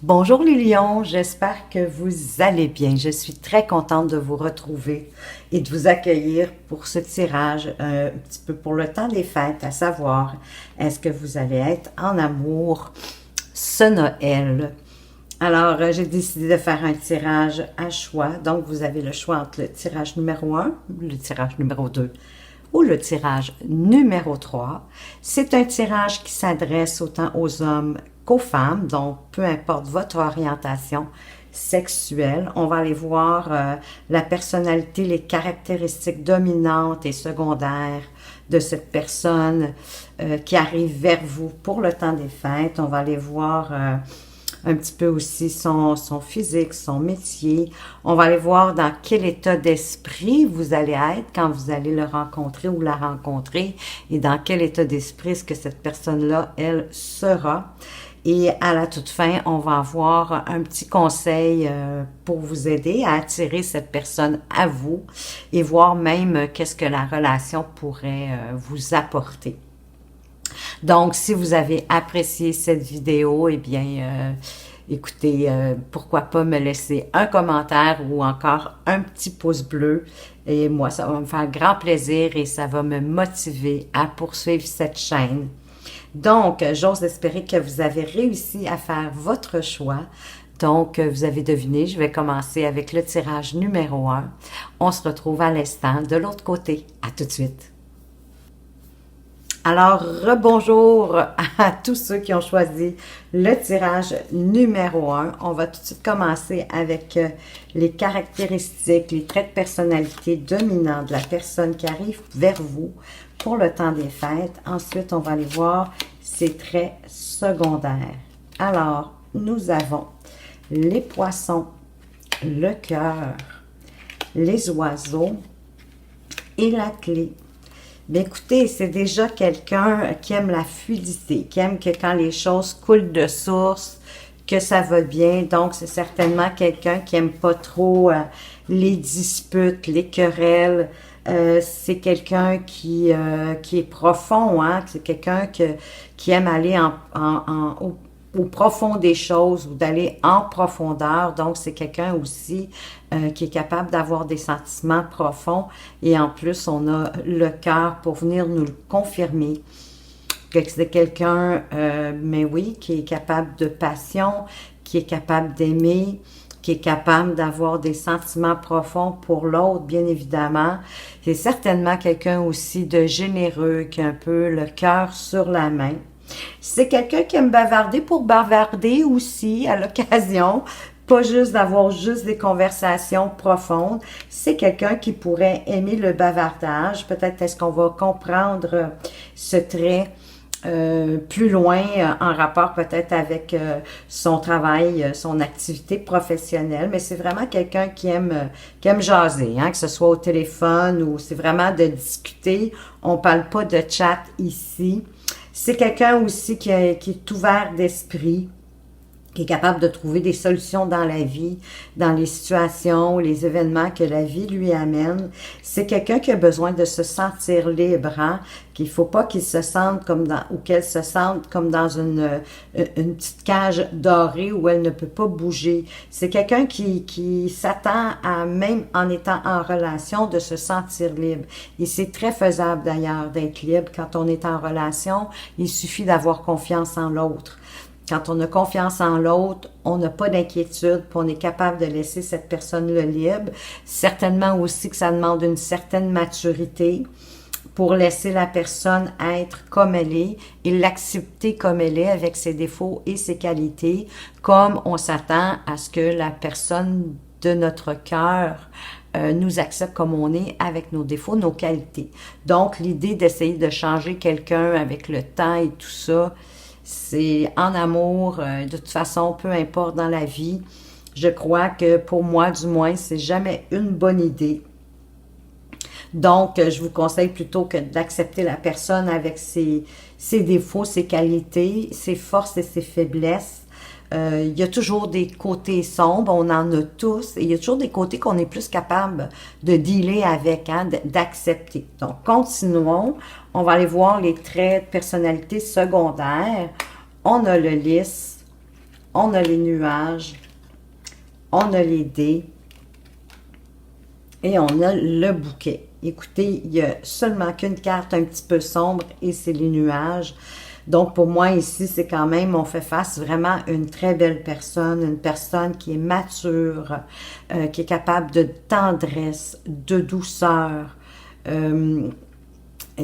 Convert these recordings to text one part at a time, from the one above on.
Bonjour les lions, j'espère que vous allez bien. Je suis très contente de vous retrouver et de vous accueillir pour ce tirage un petit peu pour le temps des fêtes, à savoir, est-ce que vous allez être en amour ce Noël? Alors, j'ai décidé de faire un tirage à choix. Donc, vous avez le choix entre le tirage numéro un, le tirage numéro 2 ou le tirage numéro 3. C'est un tirage qui s'adresse autant aux hommes qu'aux femmes, donc peu importe votre orientation sexuelle. On va aller voir la personnalité, les caractéristiques dominantes et secondaires de cette personne qui arrive vers vous pour le temps des fêtes. On va aller voir un petit peu aussi son physique, son métier. On va aller voir dans quel état d'esprit vous allez être quand vous allez le rencontrer ou la rencontrer et dans quel état d'esprit est-ce que cette personne-là, elle, sera. Et à la toute fin, on va avoir un petit conseil pour vous aider à attirer cette personne à vous et voir même qu'est-ce que la relation pourrait vous apporter. Donc, si vous avez apprécié cette vidéo, eh bien, écoutez, pourquoi pas me laisser un commentaire ou encore un petit pouce bleu. Et moi, ça va me faire grand plaisir et ça va me motiver à poursuivre cette chaîne. Donc, j'ose espérer que vous avez réussi à faire votre choix. Donc, vous avez deviné, je vais commencer avec le tirage numéro 1. On se retrouve à l'instant de l'autre côté. À tout de suite. Alors, rebonjour à tous ceux qui ont choisi le tirage numéro 1. On va tout de suite commencer avec les caractéristiques, les traits de personnalité dominants de la personne qui arrive vers vous pour le temps des fêtes. Ensuite, on va aller voir ses traits secondaires. Alors, nous avons les poissons, le cœur, les oiseaux et la clé. Bien, écoutez, c'est déjà quelqu'un qui aime la fluidité, qui aime que quand les choses coulent de source, que ça va bien. Donc, c'est certainement quelqu'un qui aime pas trop les disputes, les querelles. C'est quelqu'un qui est profond, hein? C'est quelqu'un qui aime aller au profond des choses ou d'aller en profondeur. Donc, c'est quelqu'un aussi qui est capable d'avoir des sentiments profonds. Et en plus, on a le cœur pour venir nous le confirmer. Que c'est quelqu'un, mais oui, qui est capable de passion, qui est capable d'aimer, qui est capable d'avoir des sentiments profonds pour l'autre, bien évidemment. C'est certainement quelqu'un aussi de généreux, qui a un peu le cœur sur la main. C'est quelqu'un qui aime bavarder pour bavarder aussi à l'occasion, pas juste d'avoir juste des conversations profondes. C'est quelqu'un qui pourrait aimer le bavardage. Peut-être est-ce qu'on va comprendre ce trait plus loin en rapport peut-être avec son travail, son activité professionnelle, mais c'est vraiment quelqu'un qui aime jaser, hein, que ce soit au téléphone ou c'est vraiment de discuter. On parle pas de chat ici. C'est quelqu'un aussi qui est ouvert d'esprit, qui est capable de trouver des solutions dans la vie, dans les situations, les événements que la vie lui amène. C'est quelqu'un qui a besoin de se sentir libre, hein? Qu'il faut pas qu'il se sente comme dans, ou qu'elle se sente comme dans une petite cage dorée où elle ne peut pas bouger. C'est quelqu'un qui s'attend à, même en étant en relation, de se sentir libre. Et c'est très faisable d'ailleurs d'être libre quand on est en relation. Il suffit d'avoir confiance en l'autre. Quand on a confiance en l'autre, on n'a pas d'inquiétude, puis on est capable de laisser cette personne-là libre. Certainement aussi que ça demande une certaine maturité pour laisser la personne être comme elle est et l'accepter comme elle est avec ses défauts et ses qualités, comme on s'attend à ce que la personne de notre cœur nous accepte comme on est avec nos défauts, nos qualités. Donc, l'idée d'essayer de changer quelqu'un avec le temps et tout ça, c'est en amour, de toute façon, peu importe dans la vie. Je crois que pour moi, du moins, c'est jamais une bonne idée. Donc, je vous conseille plutôt que d'accepter la personne avec ses défauts, ses qualités, ses forces et ses faiblesses. Il y a toujours des côtés sombres, on en a tous, et il y a toujours des côtés qu'on est plus capable de dealer avec, hein, d'accepter. Donc, continuons. On va aller voir les traits de personnalité secondaires. On a le lys, on a les nuages, on a les dés et on a le bouquet. Écoutez, il n'y a seulement qu'une carte un petit peu sombre et c'est les nuages. Donc, pour moi, ici, c'est quand même, on fait face vraiment à une très belle personne, une personne qui est mature, qui est capable de tendresse, de douceur,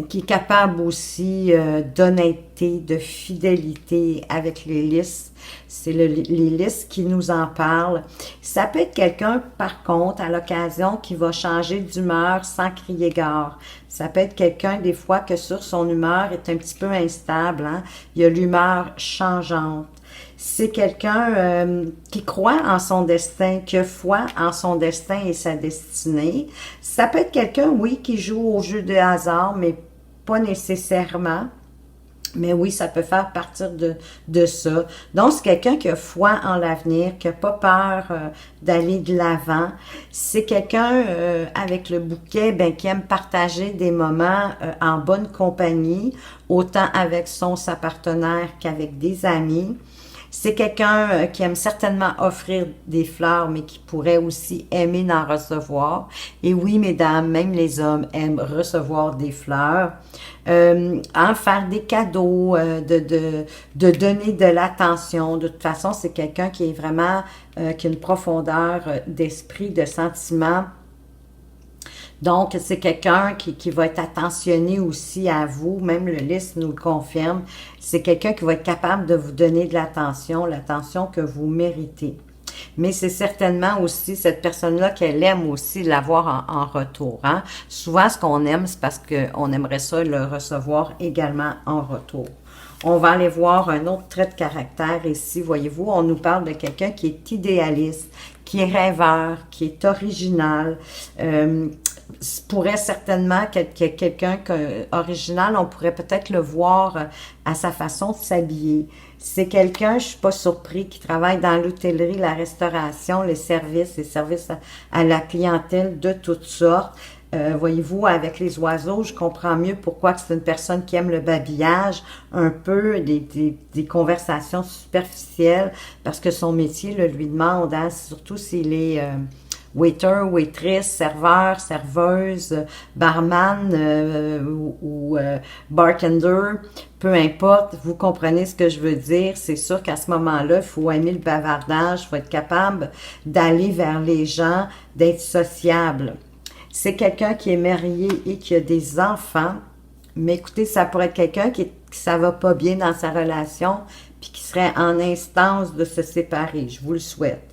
qui est capable aussi d'honnêteté, de fidélité avec les lys. C'est les lys qui nous en parlent. Ça peut être quelqu'un, par contre, à l'occasion, qui va changer d'humeur sans crier gare. Ça peut être quelqu'un, des fois, que sur son humeur est un petit peu instable. Hein? Il y a l'humeur changeante. C'est quelqu'un qui croit en son destin, qui a foi en son destin et sa destinée. Ça peut être quelqu'un, oui, qui joue au jeu de hasard, mais pas nécessairement. Mais oui, ça peut faire partie de ça. Donc, c'est quelqu'un qui a foi en l'avenir, qui n'a pas peur d'aller de l'avant. C'est quelqu'un avec le bouquet qui aime partager des moments en bonne compagnie, autant avec sa partenaire qu'avec des amis. C'est quelqu'un qui aime certainement offrir des fleurs, mais qui pourrait aussi aimer d'en recevoir. Et oui, mesdames, même les hommes aiment recevoir des fleurs. Faire des cadeaux, de donner de l'attention. De toute façon, c'est quelqu'un qui est vraiment, qui a une profondeur d'esprit, de sentiment. Donc, c'est quelqu'un qui va être attentionné aussi à vous, même le lys nous le confirme. C'est quelqu'un qui va être capable de vous donner de l'attention que vous méritez. Mais c'est certainement aussi cette personne-là qu'elle aime aussi l'avoir en retour. Hein? Souvent, ce qu'on aime, c'est parce qu'on aimerait ça le recevoir également en retour. On va aller voir un autre trait de caractère ici. Voyez-vous, on nous parle de quelqu'un qui est idéaliste, qui est rêveur, qui est original. Pourrait certainement quelqu'un original, on pourrait peut-être le voir à sa façon de s'habiller. C'est quelqu'un, je suis pas surpris, qui travaille dans l'hôtellerie, la restauration, les services à la clientèle de toutes sortes. Voyez-vous, avec les oiseaux, je comprends mieux pourquoi c'est une personne qui aime le babillage, un peu des conversations superficielles, parce que son métier lui demande, hein, surtout s'il est waiter, waitress, serveur, serveuse, barman ou bartender, peu importe, vous comprenez ce que je veux dire. C'est sûr qu'à ce moment-là, il faut aimer le bavardage, il faut être capable d'aller vers les gens, d'être sociable. C'est quelqu'un qui est marié et qui a des enfants, mais écoutez, ça pourrait être quelqu'un qui ça va pas bien dans sa relation, puis qui serait en instance de se séparer. Je vous le souhaite.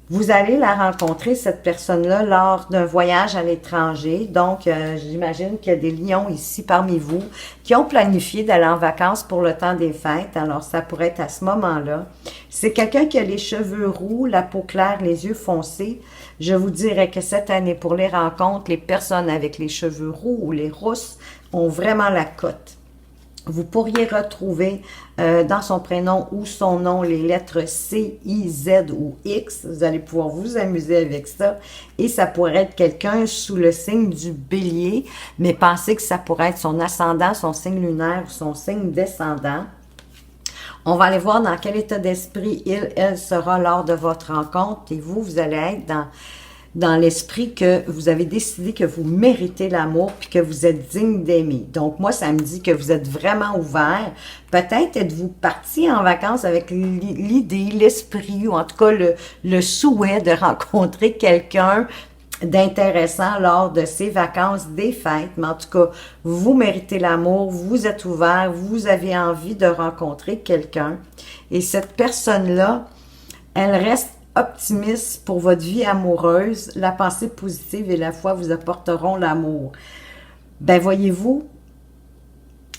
Vous allez la rencontrer, cette personne-là, lors d'un voyage à l'étranger. Donc, j'imagine qu'il y a des lions ici parmi vous qui ont planifié d'aller en vacances pour le temps des fêtes. Alors, ça pourrait être à ce moment-là. C'est quelqu'un qui a les cheveux roux, la peau claire, les yeux foncés. Je vous dirais que cette année, pour les rencontres, les personnes avec les cheveux roux ou les rousses ont vraiment la cote. Vous pourriez retrouver dans son prénom ou son nom les lettres C, I, Z ou X. Vous allez pouvoir vous amuser avec ça. Et ça pourrait être quelqu'un sous le signe du bélier, mais pensez que ça pourrait être son ascendant, son signe lunaire ou son signe descendant. On va aller voir dans quel état d'esprit elle sera lors de votre rencontre. Et vous allez être dans l'esprit que vous avez décidé que vous méritez l'amour puis que vous êtes digne d'aimer. Donc, moi, ça me dit que vous êtes vraiment ouvert. Peut-être êtes-vous parti en vacances avec l'idée, l'esprit ou en tout cas le souhait de rencontrer quelqu'un d'intéressant lors de ces vacances des fêtes. Mais en tout cas, vous méritez l'amour, vous êtes ouvert, vous avez envie de rencontrer quelqu'un. Et cette personne-là, elle reste optimiste pour votre vie amoureuse. La pensée positive et la foi vous apporteront l'amour. Ben voyez-vous,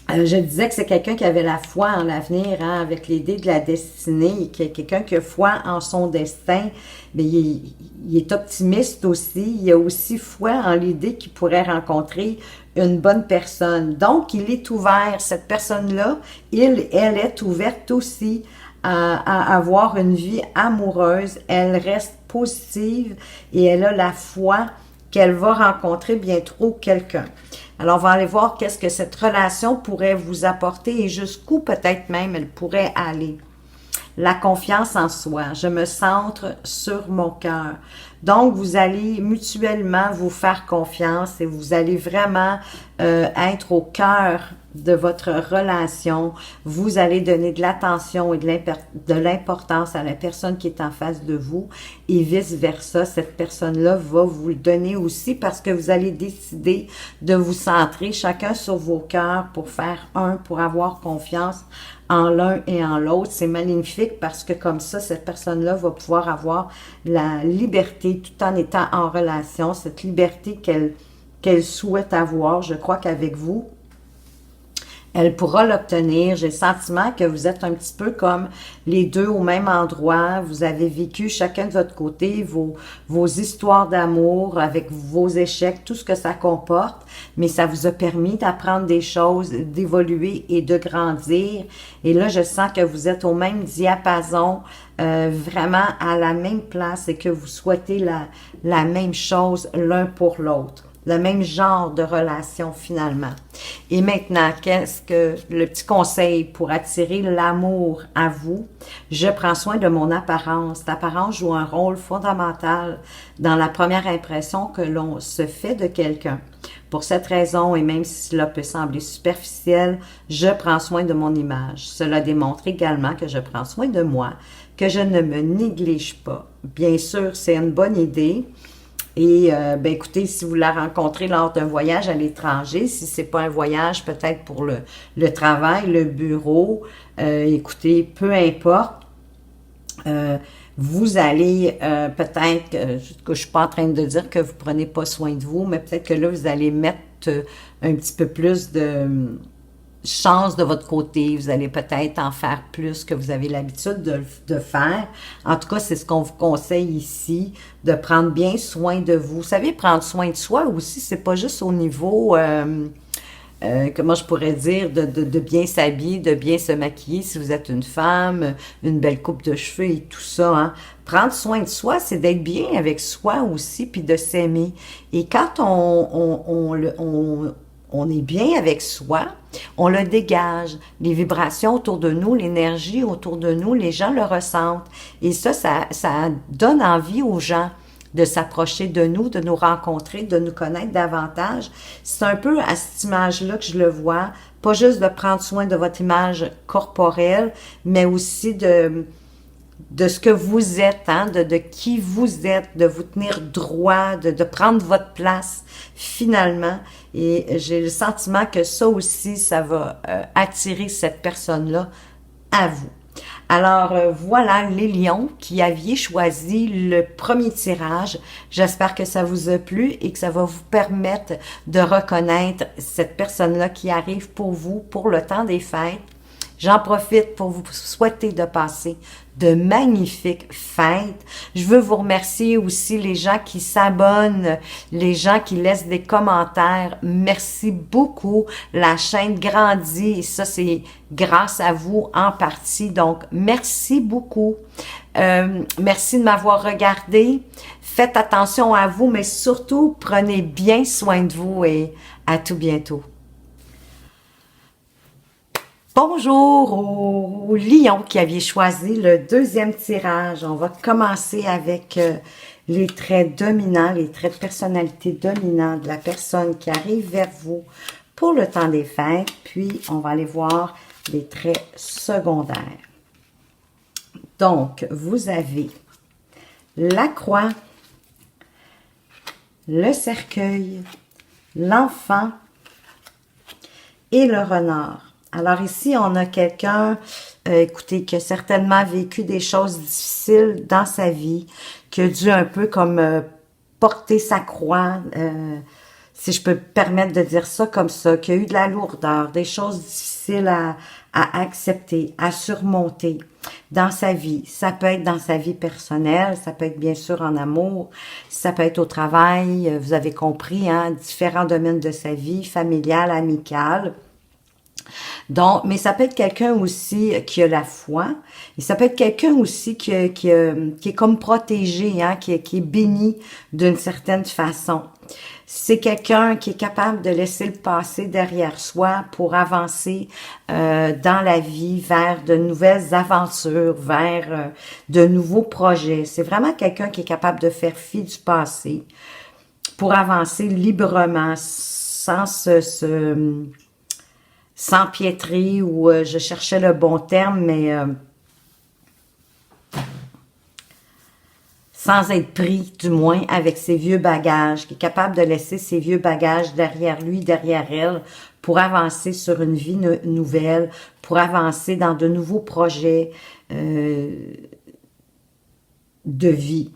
je disais que c'est quelqu'un qui avait la foi en l'avenir, hein, avec l'idée de la destinée, quelqu'un qui a foi en son destin. Mais il est optimiste aussi. Il a aussi foi en l'idée qu'il pourrait rencontrer une bonne personne. Donc, il est ouvert. Cette personne-là, elle est ouverte aussi à avoir une vie amoureuse. Elle reste positive et elle a la foi qu'elle va rencontrer bientôt quelqu'un. Alors, on va aller voir qu'est-ce que cette relation pourrait vous apporter et jusqu'où peut-être même elle pourrait aller. la confiance en soi. Je me centre sur mon cœur. Donc, vous allez mutuellement vous faire confiance et vous allez vraiment être au cœur de votre relation. Vous allez donner de l'attention et de l'importance à la personne qui est en face de vous et vice-versa. Cette personne-là va vous le donner aussi parce que vous allez décider de vous centrer chacun sur vos cœurs pour faire un, pour avoir confiance en l'un et en l'autre. C'est magnifique parce que comme ça, cette personne-là va pouvoir avoir la liberté tout en étant en relation, cette liberté qu'elle souhaite avoir. Je crois qu'avec vous, elle pourra l'obtenir. J'ai le sentiment que vous êtes un petit peu comme les deux au même endroit. Vous avez vécu chacun de votre côté vos histoires d'amour avec vos échecs, tout ce que ça comporte, mais ça vous a permis d'apprendre des choses, d'évoluer et de grandir. Et là, je sens que vous êtes au même diapason, vraiment à la même place et que vous souhaitez la même chose l'un pour l'autre. Le même genre de relation finalement. Et maintenant, qu'est-ce que le petit conseil pour attirer l'amour à vous? Je prends soin de mon apparence. L'apparence joue un rôle fondamental dans la première impression que l'on se fait de quelqu'un. Pour cette raison, et même si cela peut sembler superficiel, je prends soin de mon image. Cela démontre également que je prends soin de moi, que je ne me néglige pas. Bien sûr, c'est une bonne idée. Et ben écoutez, si vous la rencontrez lors d'un voyage à l'étranger, si c'est pas un voyage peut-être pour le travail, le bureau, écoutez, peu importe, vous allez peut-être, je suis pas en train de dire que vous prenez pas soin de vous, mais peut-être que là, vous allez mettre un petit peu plus de chance de votre côté, vous allez peut-être en faire plus que vous avez l'habitude de faire. En tout cas, c'est ce qu'on vous conseille ici, de prendre bien soin de vous. Vous savez, prendre soin de soi aussi, c'est pas juste au niveau, comment je pourrais dire, de bien s'habiller, de bien se maquiller si vous êtes une femme, une belle coupe de cheveux et tout ça, hein. Prendre soin de soi, c'est d'être bien avec soi aussi, puis de s'aimer. Et quand on est bien avec soi, on le dégage. Les vibrations autour de nous, l'énergie autour de nous, les gens le ressentent. Et ça donne envie aux gens de s'approcher de nous rencontrer, de nous connaître davantage. C'est un peu à cette image-là que je le vois. Pas juste de prendre soin de votre image corporelle, mais aussi de ce que vous êtes, hein, de qui vous êtes, de vous tenir droit, de prendre votre place finalement. Et j'ai le sentiment que ça aussi, ça va attirer cette personne-là à vous. Alors voilà les lions qui aviez choisi le premier tirage. J'espère que ça vous a plu et que ça va vous permettre de reconnaître cette personne-là qui arrive pour vous pour le temps des fêtes. J'en profite pour vous souhaiter de passer de magnifiques fêtes. Je veux vous remercier aussi les gens qui s'abonnent, les gens qui laissent des commentaires. Merci beaucoup. La chaîne grandit et ça, c'est grâce à vous en partie. Donc, merci beaucoup. Merci de m'avoir regardé. Faites attention à vous, mais surtout, prenez bien soin de vous et à tout bientôt. Bonjour aux lions qui aviez choisi le deuxième tirage. On va commencer avec les traits dominants, les traits de personnalité dominants de la personne qui arrive vers vous pour le temps des fêtes. Puis, on va aller voir les traits secondaires. Donc, vous avez la croix, le cercueil, l'enfant et le renard. Alors ici, on a quelqu'un, écoutez, qui a certainement vécu des choses difficiles dans sa vie, qui a dû un peu comme porter sa croix, si je peux me permettre de dire ça comme ça, qui a eu de la lourdeur, des choses difficiles à accepter, à surmonter dans sa vie. Ça peut être dans sa vie personnelle, ça peut être bien sûr en amour, ça peut être au travail, vous avez compris, hein, différents domaines de sa vie, familiale, amicale. Donc, mais ça peut être quelqu'un aussi qui a la foi. Et ça peut être quelqu'un aussi qui est comme protégé, hein, qui est béni d'une certaine façon. C'est quelqu'un qui est capable de laisser le passé derrière soi pour avancer dans la vie vers de nouvelles aventures, vers de nouveaux projets. C'est vraiment quelqu'un qui est capable de faire fi du passé pour avancer librement, s'empiétrer, ou je cherchais le bon terme, mais sans être pris, du moins, avec ses vieux bagages, qui est capable de laisser ses vieux bagages derrière lui, derrière elle, pour avancer sur une vie nouvelle, pour avancer dans de nouveaux projets de vie.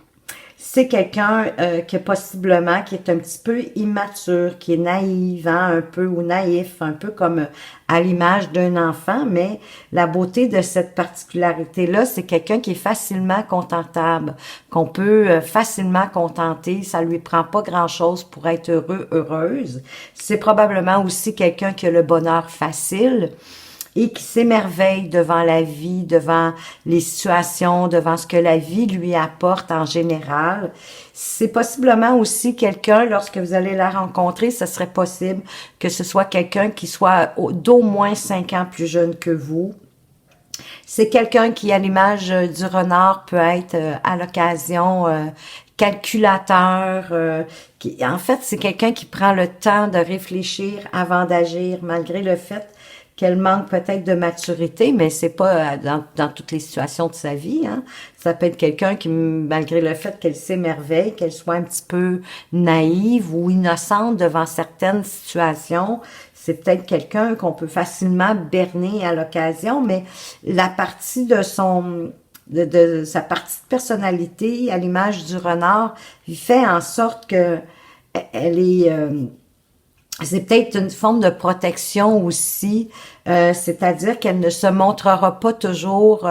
C'est quelqu'un qui possiblement, qui est un petit peu immature, qui est naïve, hein, un peu, ou naïf, un peu comme à l'image d'un enfant, mais la beauté de cette particularité-là, c'est quelqu'un qui est facilement contentable, qu'on peut facilement contenter, ça lui prend pas grand-chose pour être heureux, heureuse. C'est probablement aussi quelqu'un qui a le bonheur facile, et qui s'émerveille devant la vie, devant les situations, devant ce que la vie lui apporte en général. C'est possiblement aussi quelqu'un, lorsque vous allez la rencontrer, ce serait possible que ce soit quelqu'un qui soit d'au moins 5 ans plus jeune que vous. C'est quelqu'un qui, à l'image du renard, peut être à l'occasion calculateur. En fait, c'est quelqu'un qui prend le temps de réfléchir avant d'agir, malgré le fait qu'elle manque peut-être de maturité, mais c'est pas dans toutes les situations de sa vie, hein. Ça peut être quelqu'un qui, malgré le fait qu'elle s'émerveille, qu'elle soit un petit peu naïve ou innocente devant certaines situations, c'est peut-être quelqu'un qu'on peut facilement berner à l'occasion, mais la partie de sa partie de personnalité, à l'image du renard, il fait en sorte que elle est c'est peut-être une forme de protection aussi, c'est-à-dire qu'elle ne se montrera pas toujours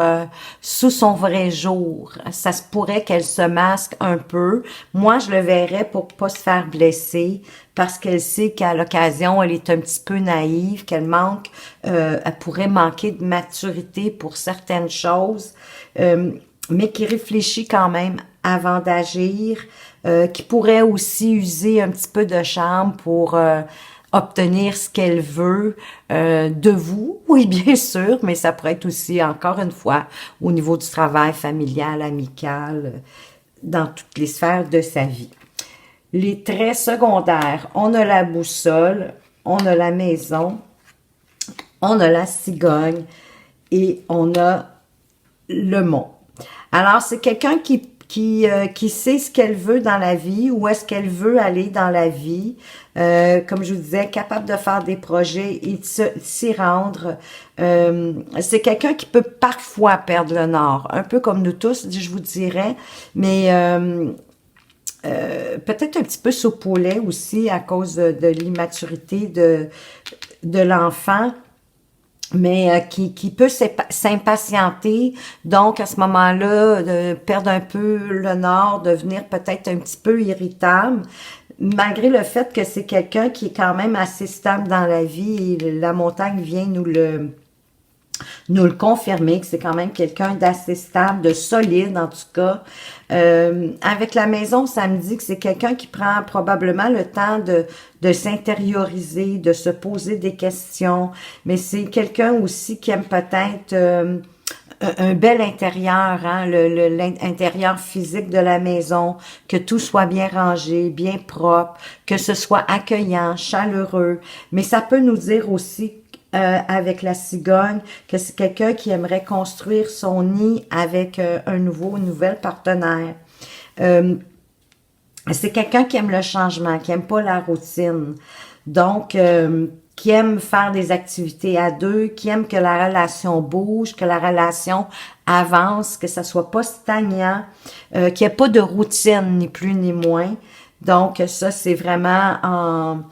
sous son vrai jour. Ça se pourrait qu'elle se masque un peu. Moi, je le verrais pour pas se faire blesser, parce qu'elle sait qu'à l'occasion, elle est un petit peu naïve, qu'elle manque, elle pourrait manquer de maturité pour certaines choses, mais qui réfléchit quand même avant d'agir, qui pourrait aussi user un petit peu de charme pour obtenir ce qu'elle veut de vous, oui bien sûr, mais ça pourrait être aussi, encore une fois, au niveau du travail familial, amical, dans toutes les sphères de sa vie. Les traits secondaires, on a la boussole, on a la maison, on a la cigogne et on a le mont. Alors, c'est quelqu'un qui sait ce qu'elle veut dans la vie, où est-ce qu'elle veut aller dans la vie, comme je vous disais, capable de faire des projets et de s'y rendre. C'est quelqu'un qui peut parfois perdre le nord, un peu comme nous tous, je vous dirais, mais peut-être un petit peu saupoulet aussi à cause de l'immaturité de l'enfant, mais qui peut s'impatienter, donc à ce moment-là, de perdre un peu le nord, devenir peut-être un petit peu irritable, malgré le fait que c'est quelqu'un qui est quand même assez stable dans la vie, et la montagne vient nous le confirmer, que c'est quand même quelqu'un d'assez stable, de solide en tout cas. Avec la maison, ça me dit que c'est quelqu'un qui prend probablement le temps de s'intérioriser, de se poser des questions, mais c'est quelqu'un aussi qui aime peut-être un bel intérieur, hein, l'intérieur physique de la maison, que tout soit bien rangé, bien propre, que ce soit accueillant, chaleureux, mais ça peut nous dire aussi avec la cigogne, que c'est quelqu'un qui aimerait construire son nid avec une nouvelle partenaire. C'est quelqu'un qui aime le changement, qui aime pas la routine. Donc, qui aime faire des activités à deux, qui aime que la relation bouge, que la relation avance, que ça soit pas stagnant, qu'il n'y ait pas de routine, ni plus ni moins. Donc, ça, c'est vraiment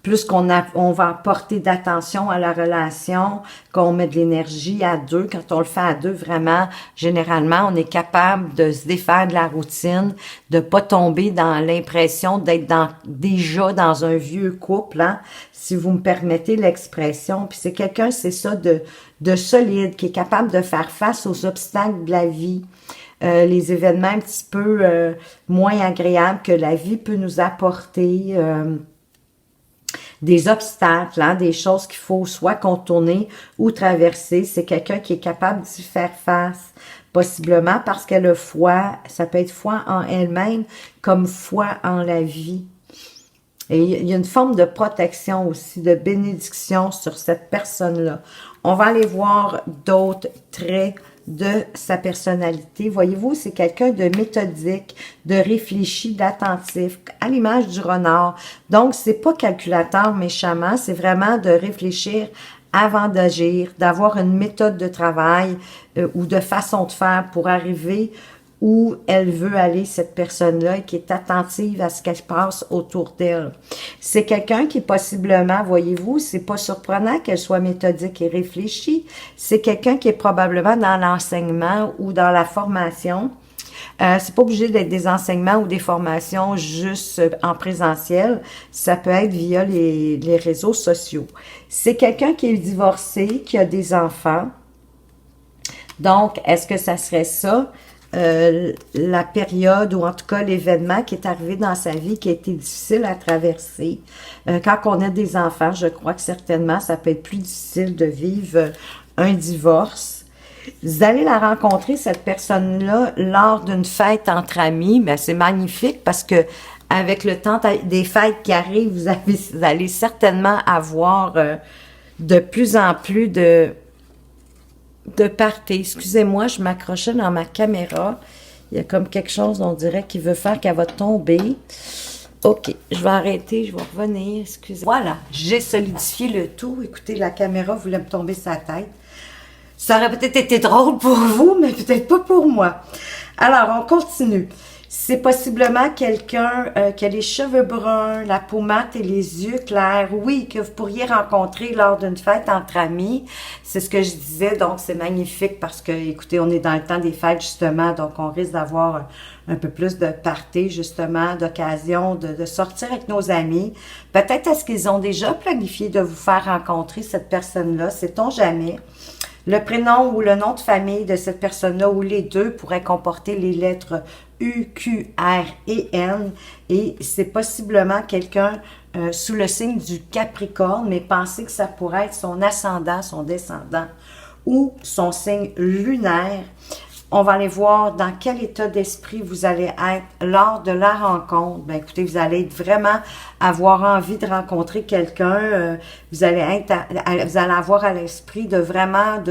plus on va apporter d'attention à la relation, qu'on met de l'énergie à deux. Quand on le fait à deux, vraiment, généralement, on est capable de se défaire de la routine, de pas tomber dans l'impression d'être déjà dans un vieux couple, hein, si vous me permettez l'expression. Puis c'est quelqu'un, c'est ça, de solide, qui est capable de faire face aux obstacles de la vie. Les événements un petit peu moins agréables que la vie peut nous apporter, des obstacles, hein, des choses qu'il faut soit contourner ou traverser. C'est quelqu'un qui est capable d'y faire face, possiblement parce qu'elle a foi. Ça peut être foi en elle-même comme foi en la vie. Et il y a une forme de protection aussi, de bénédiction sur cette personne-là. On va aller voir d'autres traits de sa personnalité. Voyez-vous, c'est quelqu'un de méthodique, de réfléchi, d'attentif, à l'image du renard. Donc, c'est pas calculateur méchamment, c'est vraiment de réfléchir avant d'agir, d'avoir une méthode de travail ou de façon de faire pour arriver où elle veut aller, cette personne-là, et qui est attentive à ce qu'elle passe autour d'elle. C'est quelqu'un qui possiblement, voyez-vous, c'est pas surprenant qu'elle soit méthodique et réfléchie. C'est quelqu'un qui est probablement dans l'enseignement ou dans la formation. C'est pas obligé d'être des enseignements ou des formations juste en présentiel. Ça peut être via les réseaux sociaux. C'est quelqu'un qui est divorcé, qui a des enfants. Donc, est-ce que ça serait ça? La période ou en tout cas l'événement qui est arrivé dans sa vie qui a été difficile à traverser. Quand on a des enfants, je crois que certainement ça peut être plus difficile de vivre un divorce. Vous allez la rencontrer, cette personne-là, lors d'une fête entre amis. Ben, c'est magnifique parce que avec le temps des fêtes qui arrivent, vous allez certainement avoir de plus en plus de party. Excusez-moi, je m'accrochais dans ma caméra. Il y a comme quelque chose, on dirait, qui veut faire qu'elle va tomber. OK, je vais arrêter, je vais revenir. Excusez. Voilà, j'ai solidifié le tout. Écoutez, la caméra voulait me tomber sa tête. Ça aurait peut-être été drôle pour vous, mais peut-être pas pour moi. Alors, on continue. C'est possiblement quelqu'un qui a les cheveux bruns, la peau mate et les yeux clairs. Oui, que vous pourriez rencontrer lors d'une fête entre amis. C'est ce que je disais, donc c'est magnifique parce que, écoutez, on est dans le temps des fêtes justement, donc on risque d'avoir un peu plus de party justement, d'occasion de sortir avec nos amis. Peut-être est-ce qu'ils ont déjà planifié de vous faire rencontrer cette personne-là, sait-on jamais. Le prénom ou le nom de famille de cette personne-là ou les deux pourraient comporter les lettres U, Q, R et N. Et c'est possiblement quelqu'un sous le signe du Capricorne, mais pensez que ça pourrait être son ascendant, son descendant ou son signe lunaire. On va aller voir dans quel état d'esprit vous allez être lors de la rencontre. Ben, écoutez, vous allez vraiment avoir envie de rencontrer quelqu'un. Vous allez avoir à l'esprit de vraiment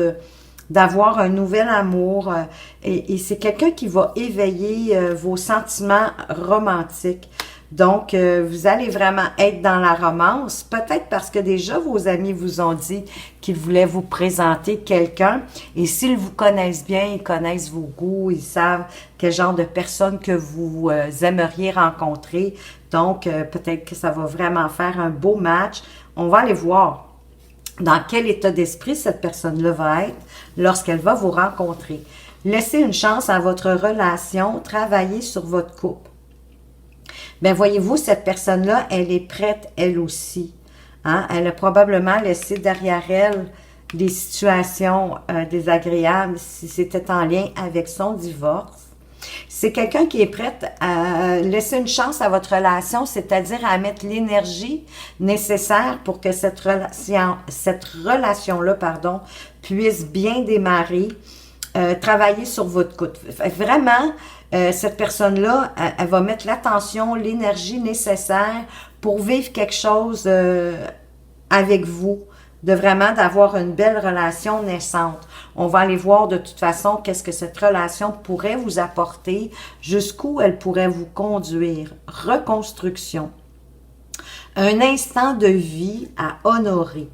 d'avoir un nouvel amour. Et c'est quelqu'un qui va éveiller vos sentiments romantiques. Donc, vous allez vraiment être dans la romance, peut-être parce que déjà vos amis vous ont dit qu'ils voulaient vous présenter quelqu'un. Et s'ils vous connaissent bien, ils connaissent vos goûts, ils savent quel genre de personne que vous aimeriez rencontrer. Donc, peut-être que ça va vraiment faire un beau match. On va aller voir dans quel état d'esprit cette personne-là va être lorsqu'elle va vous rencontrer. Laissez une chance à votre relation, travaillez sur votre couple. Ben voyez-vous, cette personne-là, elle est prête, elle aussi. Hein? Elle a probablement laissé derrière elle des situations désagréables si c'était en lien avec son divorce. C'est quelqu'un qui est prête à laisser une chance à votre relation, c'est-à-dire à mettre l'énergie nécessaire pour que cette relation-là, puisse bien démarrer, travailler sur votre couple. Vraiment, cette personne-là, elle va mettre l'attention, l'énergie nécessaire pour vivre quelque chose avec vous, d'avoir une belle relation naissante. On va aller voir de toute façon qu'est-ce que cette relation pourrait vous apporter, jusqu'où elle pourrait vous conduire. Reconstruction. Un instant de vie à honorer.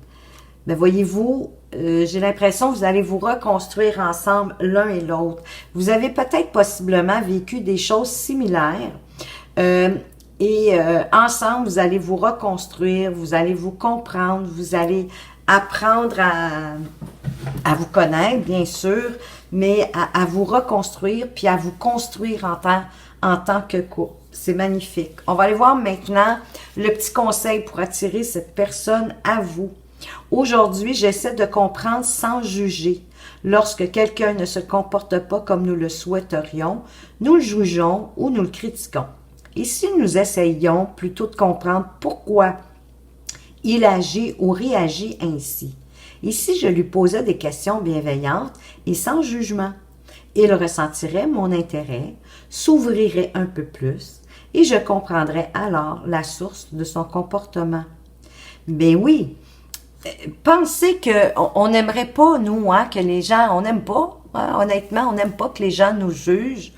Ben voyez-vous, j'ai l'impression que vous allez vous reconstruire ensemble l'un et l'autre. Vous avez peut-être possiblement vécu des choses similaires. Et ensemble, vous allez vous reconstruire, vous allez vous comprendre, vous allez apprendre à vous connaître, bien sûr, mais à vous reconstruire, puis à vous construire en tant que couple. C'est magnifique. On va aller voir maintenant le petit conseil pour attirer cette personne à vous. Aujourd'hui, j'essaie de comprendre sans juger. Lorsque quelqu'un ne se comporte pas comme nous le souhaiterions, nous le jugeons ou nous le critiquons. Et si nous essayons plutôt de comprendre pourquoi il agit ou réagit ainsi? Et si je lui posais des questions bienveillantes et sans jugement? Il ressentirait mon intérêt, s'ouvrirait un peu plus et je comprendrais alors la source de son comportement. Ben oui, pensez qu'on n'aimerait pas, nous, hein, que les gens, on n'aime pas, hein, honnêtement, on n'aime pas que les gens nous jugent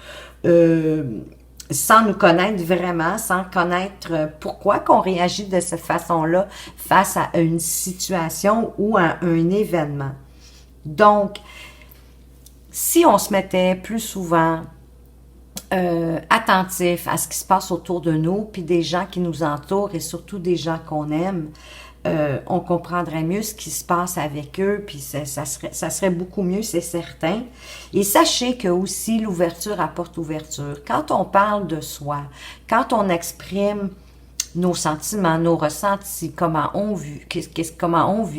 sans nous connaître vraiment, sans connaître pourquoi qu'on réagit de cette façon-là face à une situation ou à un événement. Donc, si on se mettait plus souvent attentif à ce qui se passe autour de nous, puis des gens qui nous entourent et surtout des gens qu'on aime, on comprendrait mieux ce qui se passe avec eux, puis ça serait beaucoup mieux, c'est certain. Et sachez que aussi l'ouverture apporte ouverture. Quand on parle de soi, quand on exprime nos sentiments, nos ressentis, comment on vit,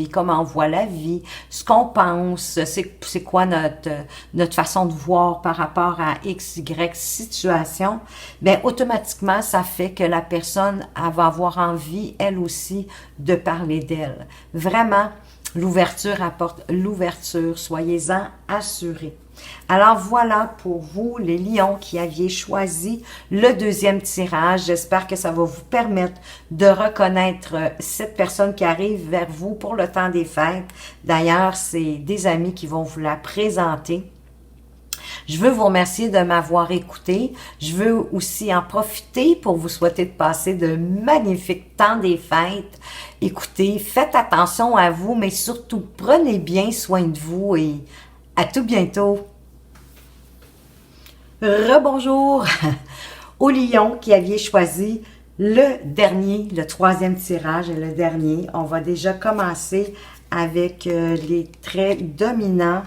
comment on voit la vie, ce qu'on pense, c'est quoi notre façon de voir par rapport à X, Y situation, bien automatiquement, ça fait que la personne, elle va avoir envie, elle aussi, de parler d'elle. Vraiment, l'ouverture apporte l'ouverture, soyez-en assurés. Alors voilà pour vous, les lions qui aviez choisi le deuxième tirage. J'espère que ça va vous permettre de reconnaître cette personne qui arrive vers vous pour le temps des fêtes. D'ailleurs, c'est des amis qui vont vous la présenter. Je veux vous remercier de m'avoir écouté. Je veux aussi en profiter pour vous souhaiter de passer de magnifiques temps des fêtes. Écoutez, faites attention à vous, mais surtout prenez bien soin de vous et à tout bientôt. Rebonjour aux lions qui aviez choisi le dernier, le troisième tirage et le dernier. On va déjà commencer avec les traits dominants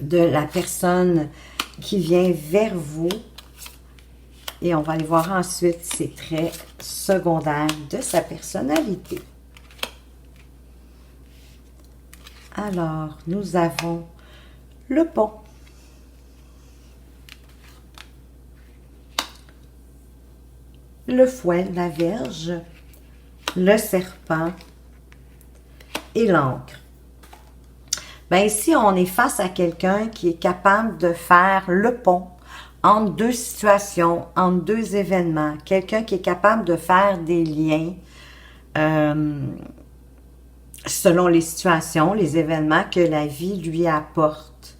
de la personne qui vient vers vous. Et on va aller voir ensuite ses traits secondaires de sa personnalité. Alors, nous avons le pont, le fouet, la Vierge, le serpent et l'encre. Bien ici, on est face à quelqu'un qui est capable de faire le pont entre deux situations, entre deux événements. Quelqu'un qui est capable de faire des liens selon les situations, les événements que la vie lui apporte.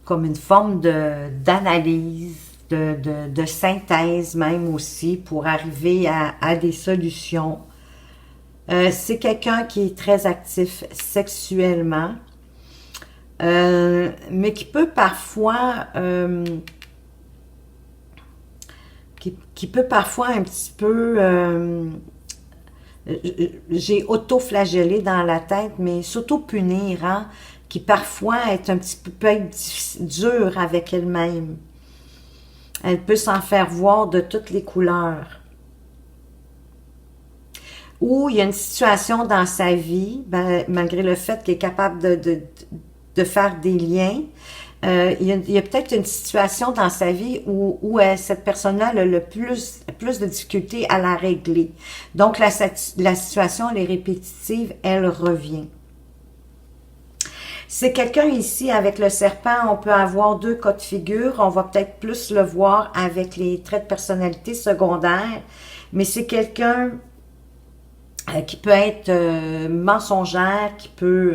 Comme une forme d'analyse, de synthèse même aussi pour arriver à des solutions. C'est quelqu'un qui est très actif sexuellement, mais qui peut parfois qui peut parfois un petit peu j'ai auto-flagellé dans la tête, mais s'auto-punir, hein, qui parfois est un petit peu peut être dure avec elle-même. Elle peut s'en faire voir de toutes les couleurs. Ou il y a une situation dans sa vie, ben, malgré le fait qu'elle est capable de faire des liens, il y a peut-être une situation dans sa vie où cette personne-là a le plus de difficultés à la régler. Donc, la situation, elle est répétitive, elle revient. C'est quelqu'un ici, avec le serpent, on peut avoir deux cas de figure. On va peut-être plus le voir avec les traits de personnalité secondaires. Mais c'est quelqu'un qui peut être mensongère, qui peut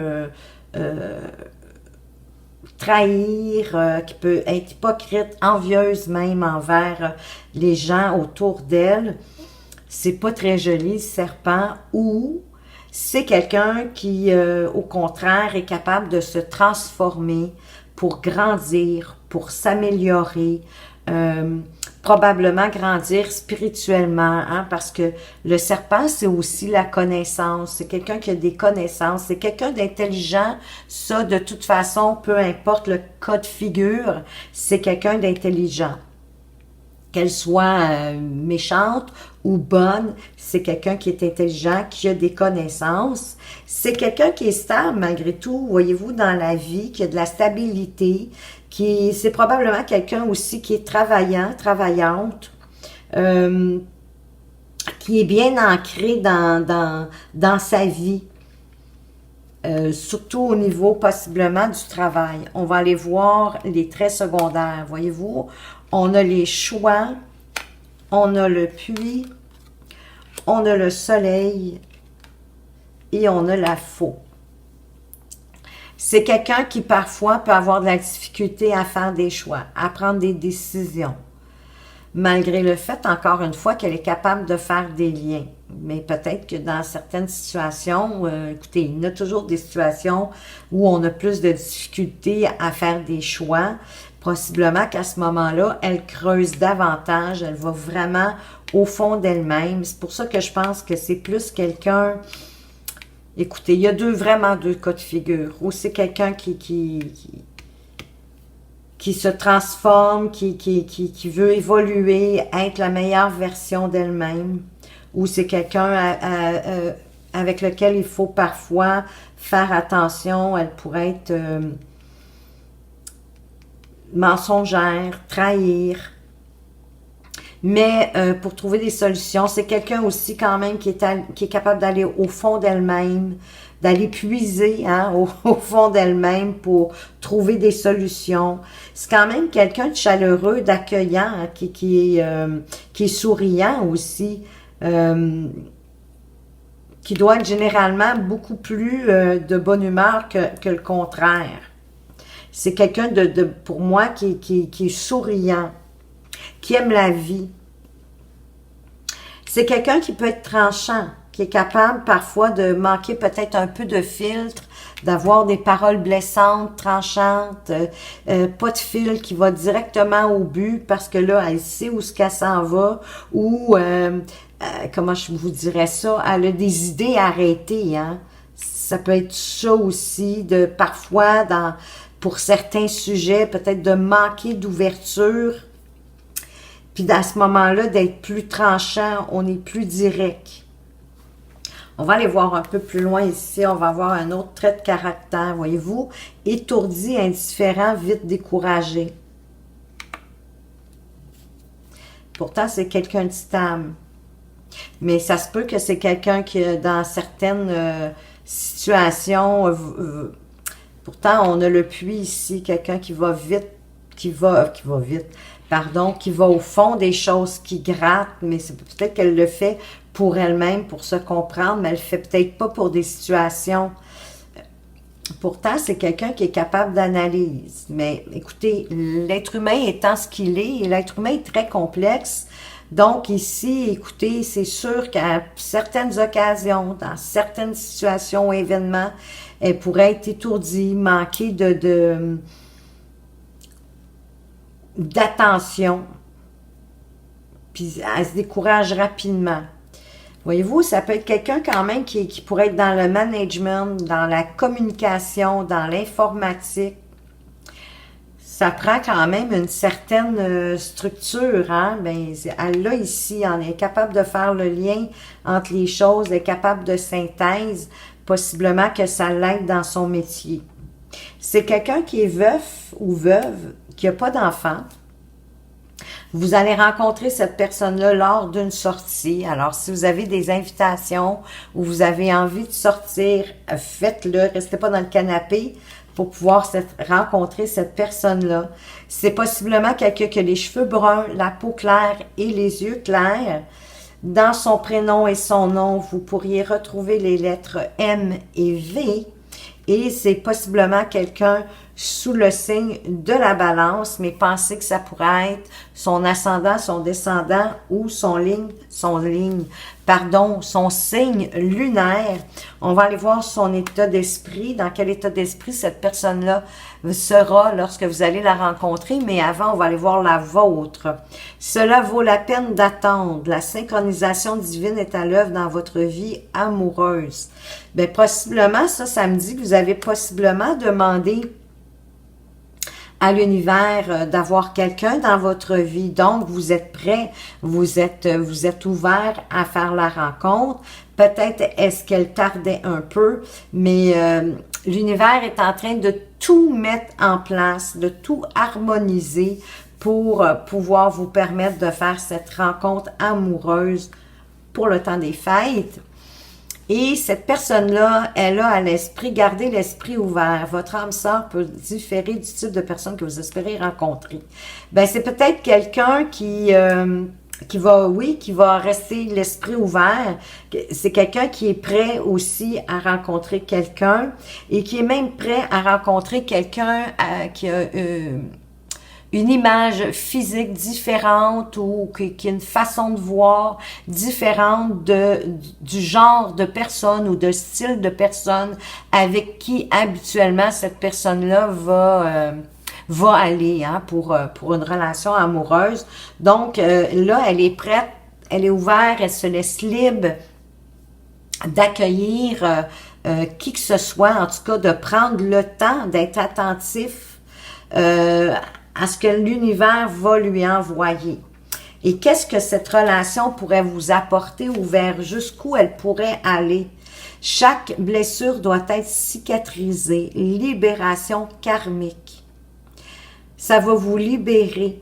trahir, qui peut être hypocrite, envieuse même envers les gens autour d'elle. C'est pas très joli, le serpent. Ou c'est quelqu'un qui, au contraire, est capable de se transformer pour grandir, pour s'améliorer, probablement grandir spirituellement, hein, parce que le serpent, c'est aussi la connaissance. C'est quelqu'un qui a des connaissances. C'est quelqu'un d'intelligent. Ça, de toute façon, peu importe le cas de figure, c'est quelqu'un d'intelligent. Qu'elle soit méchante ou bonne, c'est quelqu'un qui est intelligent, qui a des connaissances. C'est quelqu'un qui est stable malgré tout, voyez-vous, dans la vie, qui a de la stabilité, c'est probablement quelqu'un aussi qui est travaillant, travaillante, qui est bien ancré dans sa vie, surtout au niveau possiblement du travail. On va aller voir les traits secondaires, voyez-vous. On a les choix, on a le puits, on a le soleil et on a la faux. C'est quelqu'un qui parfois peut avoir de la difficulté à faire des choix, à prendre des décisions. Malgré le fait, encore une fois, qu'elle est capable de faire des liens. Mais peut-être que dans certaines situations, écoutez, il y a toujours des situations où on a plus de difficultés à faire des choix. Possiblement qu'à ce moment-là, elle creuse davantage, elle va vraiment au fond d'elle-même. C'est pour ça que je pense que c'est plus quelqu'un... Écoutez, il y a vraiment deux cas de figure. Ou c'est quelqu'un qui se transforme, qui veut évoluer, être la meilleure version d'elle-même. Ou c'est quelqu'un avec lequel il faut parfois faire attention. Elle pourrait être mensongère, trahir. Mais pour trouver des solutions, c'est quelqu'un aussi quand même qui est capable d'aller au fond d'elle-même, d'aller puiser hein, au fond d'elle-même pour trouver des solutions. C'est quand même quelqu'un de chaleureux, d'accueillant, hein, qui est souriant aussi, qui doit être généralement beaucoup plus de bonne humeur que le contraire. C'est quelqu'un pour moi qui est souriant, qui aime la vie. C'est quelqu'un qui peut être tranchant, qui est capable parfois de manquer peut-être un peu de filtre, d'avoir des paroles blessantes, tranchantes, pas de fil qui va directement au but parce que là, elle sait où ce qu'elle s'en va ou, comment je vous dirais ça, elle a des idées arrêtées, hein. Ça peut être ça aussi, de parfois, pour certains sujets, peut-être de manquer d'ouverture. Puis à ce moment-là, d'être plus tranchant, on est plus direct. On va aller voir un peu plus loin ici. On va voir un autre trait de caractère, voyez-vous. Étourdi, indifférent, vite découragé. Pourtant, c'est quelqu'un de stable. Mais ça se peut que c'est quelqu'un qui, dans certaines situations, pourtant, on a le puits ici, quelqu'un qui va vite, qui va au fond des choses, qui gratte, mais c'est peut-être qu'elle le fait pour elle-même, pour se comprendre, mais elle le fait peut-être pas pour des situations. Pourtant, c'est quelqu'un qui est capable d'analyse. Mais écoutez, l'être humain étant ce qu'il est, l'être humain est très complexe. Donc ici, écoutez, c'est sûr qu'à certaines occasions, dans certaines situations ou événements, elle pourrait être étourdie, manquer d'attention, puis elle se décourage rapidement. Voyez-vous, ça peut être quelqu'un quand même qui pourrait être dans le management, dans la communication, dans l'informatique. Ça prend quand même une certaine structure, hein? Ben, elle l'a ici, elle est capable de faire le lien entre les choses, elle est capable de synthèse, possiblement que ça l'aide dans son métier. C'est quelqu'un qui est veuf ou veuve, qui n'a pas d'enfant. Vous allez rencontrer cette personne-là lors d'une sortie. Alors, si vous avez des invitations ou vous avez envie de sortir, faites-le. Restez pas dans le canapé pour pouvoir rencontrer cette personne-là. C'est possiblement quelqu'un qui a les cheveux bruns, la peau claire et les yeux clairs. Dans son prénom et son nom, vous pourriez retrouver les lettres M et V. Et c'est possiblement quelqu'un sous le signe de la balance, mais pensez que ça pourrait être son ascendant, son descendant ou son signe lunaire. On va aller voir son état d'esprit, dans quel état d'esprit cette personne-là sera lorsque vous allez la rencontrer, mais avant, on va aller voir la vôtre. Cela vaut la peine d'attendre. La synchronisation divine est à l'œuvre dans votre vie amoureuse. Bien, possiblement, ça me dit que vous avez possiblement demandé à l'univers d'avoir quelqu'un dans votre vie. Donc, vous êtes prêt, vous êtes ouvert à faire la rencontre. Peut-être est-ce qu'elle tardait un peu, mais l'univers est en train de tout mettre en place, de tout harmoniser pour pouvoir vous permettre de faire cette rencontre amoureuse pour le temps des fêtes. Et cette personne-là, elle a à l'esprit, gardez l'esprit ouvert. Votre âme sœur peut différer du type de personne que vous espérez rencontrer. Ben, c'est peut-être quelqu'un qui va rester l'esprit ouvert. C'est quelqu'un qui est prêt aussi à rencontrer quelqu'un et qui est même prêt à rencontrer quelqu'un qui a une image physique différente ou qui a une façon de voir différente du genre de personne ou de style de personne avec qui habituellement cette personne-là va aller pour une relation amoureuse. Donc là, elle est prête, elle est ouverte, elle se laisse libre d'accueillir qui que ce soit, en tout cas de prendre le temps d'être attentif à ce que l'univers va lui envoyer. Et qu'est-ce que cette relation pourrait vous apporter ou vers jusqu'où elle pourrait aller? Chaque blessure doit être cicatrisée. Libération karmique. Ça va vous libérer.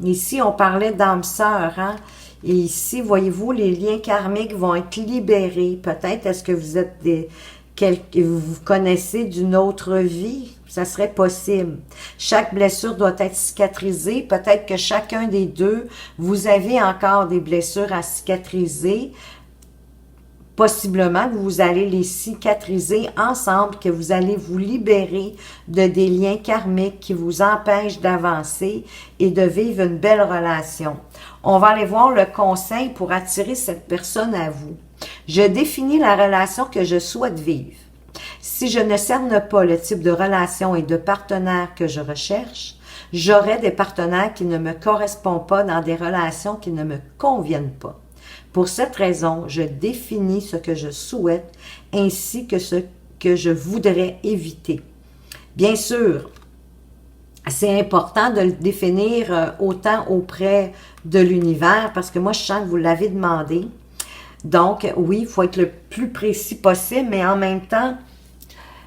Ici, on parlait d'âme sœur, hein? Et ici, voyez-vous, les liens karmiques vont être libérés. Peut-être est-ce que vous êtes vous connaissez d'une autre vie? Ça serait possible. Chaque blessure doit être cicatrisée. Peut-être que chacun des deux, vous avez encore des blessures à cicatriser. Possiblement que vous allez les cicatriser ensemble, que vous allez vous libérer de des liens karmiques qui vous empêchent d'avancer et de vivre une belle relation. On va aller voir le conseil pour attirer cette personne à vous. Je définis la relation que je souhaite vivre. Si je ne cerne pas le type de relation et de partenaire que je recherche, j'aurai des partenaires qui ne me correspondent pas dans des relations qui ne me conviennent pas. Pour cette raison, je définis ce que je souhaite ainsi que ce que je voudrais éviter. Bien sûr, c'est important de le définir autant auprès de l'univers parce que moi, je sens que vous l'avez demandé. Donc, oui, il faut être le plus précis possible, mais en même temps,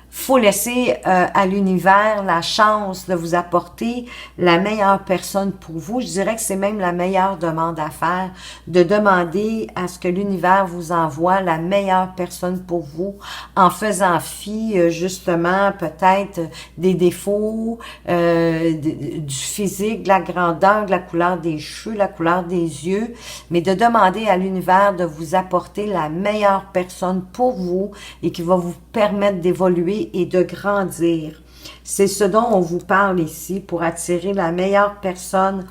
faut laisser à l'univers la chance de vous apporter la meilleure personne pour vous. Je dirais que c'est même la meilleure demande à faire, de demander à ce que l'univers vous envoie la meilleure personne pour vous, en faisant fi justement peut-être des défauts, du physique, de la grandeur, de la couleur des cheveux, la couleur des yeux, mais de demander à l'univers de vous apporter la meilleure personne pour vous et qui va vous permettre d'évoluer et de grandir. C'est ce dont on vous parle ici pour attirer la meilleure personne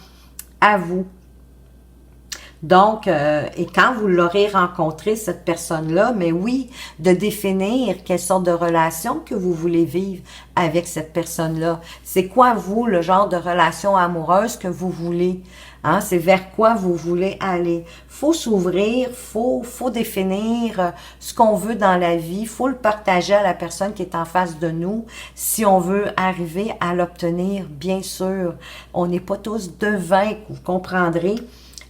à vous. Donc, et quand vous l'aurez rencontré, cette personne-là, mais oui, de définir quelle sorte de relation que vous voulez vivre avec cette personne-là. C'est quoi, vous, le genre de relation amoureuse que vous voulez? Hein? C'est vers quoi vous voulez aller. Faut s'ouvrir, faut définir ce qu'on veut dans la vie, faut le partager à la personne qui est en face de nous si on veut arriver à l'obtenir, bien sûr. On n'est pas tous devins, vous comprendrez.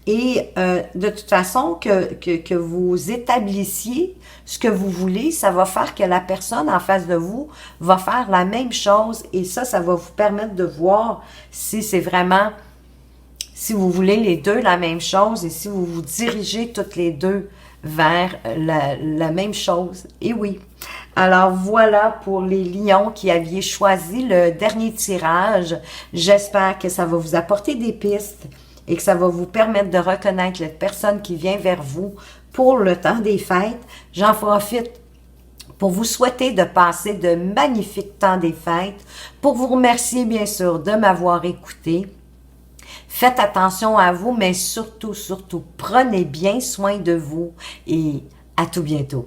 Et de toute façon, que vous établissiez ce que vous voulez, ça va faire que la personne en face de vous va faire la même chose. Et ça va vous permettre de voir si c'est vraiment, si vous voulez les deux la même chose et si vous vous dirigez toutes les deux vers la même chose. Et oui. Alors voilà pour les lions qui aviez choisi le dernier tirage. J'espère que ça va vous apporter des pistes et que ça va vous permettre de reconnaître la personne qui vient vers vous pour le temps des fêtes. J'en profite pour vous souhaiter de passer de magnifiques temps des fêtes, pour vous remercier bien sûr de m'avoir écouté. Faites attention à vous, mais surtout, surtout, prenez bien soin de vous et à tout bientôt.